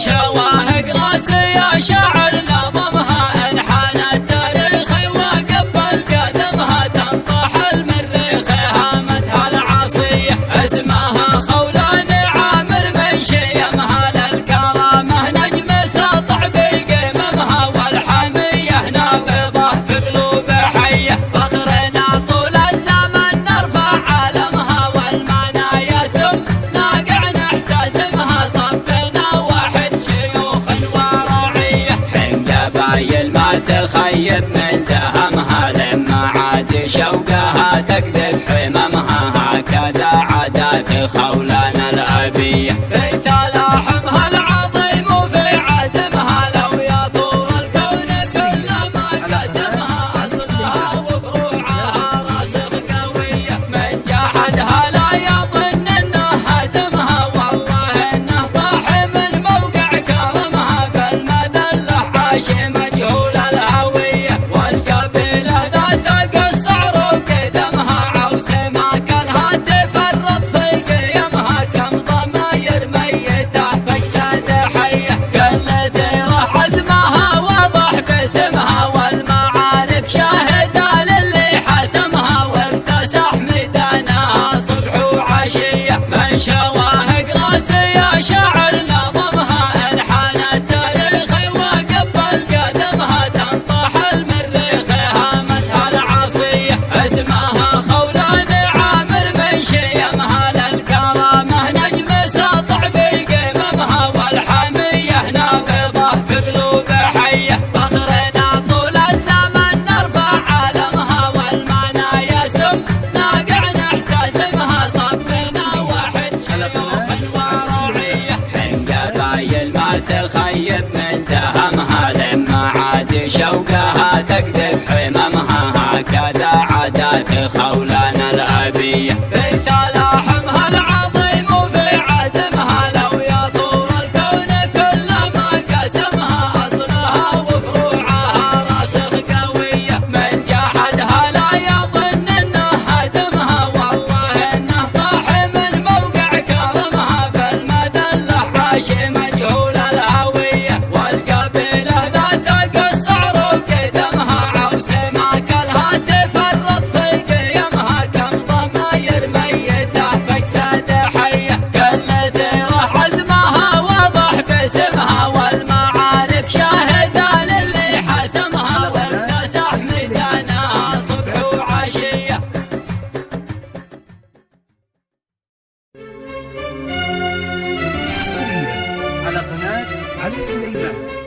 شواهق راسية شعر نظمها انحان التاريخ وقبل قدمها تنطح المريخ هامتها العاصية اسمها خولان عامر من شيمها للكرامة نجم ساطع في قممها والحمية نابضة في قلوب حية فخرنا طول الزمن نرفع علمها والمنايا سم ناقع نحتزمها صفنا واحد شيوخ ورعية حين قبايل ما تخيب من زهمها لما عاد شوقها تقذف حممها هكذا عادات خولان الأبية في تلاحمها العظيم وفي عزمها لو يطور الكون كلما قسمها أصلها وفروعها راسخ قوية من جحدها لا يظن انه هزمها والله انه طاح من موقع كرمها فالمذلة عاش مجهول الهوية والقبيلة ذات قصعر وقدمها عوس ما كلها تفرط في قيمها كم ضماير ميتة فجسد حية كل ديرة عزمها واضح باسمها والمعارك شاهدة للي حسمها واكتسح ميدانها صبح وعشية من شواهق راسية شعر نظمها انحان التاريخ وقبل قدمها تنطح المريخ هامتها العاصية اسمها خولان عامر من شيمها للكرامة نجم ساطع في قممها والحمية نابضة في قلوب حية فخرنا طول الزمن نرفع علمها والمنايا سم ناقع نحتزمها صفنا واحد شيوخ ورعية حين قبايل ما تخيب من زهمها لما عاد شوقها تقذف حممها هكذا عادات خولان الأبية في تلاحمها العظيم وفي عزمها لو يطور الكون كلما قسمها أصلها وفروعها راسخ قوية من جحدها لا يظن انه هزمها والله انه طاح من موقع كرمها فالمذلة عاش مجهول الهوية والقبيلة ذات قصعر وقدمها عوس ما كلها تفرط في قيمها كم ضماير ميتة فجسد حية كل ديرة عزمها واضح باسمها والمعارك شاهدة للي حسمها واكتسح ميدانها صبح وعشية حصريا على قناة علي سليمان.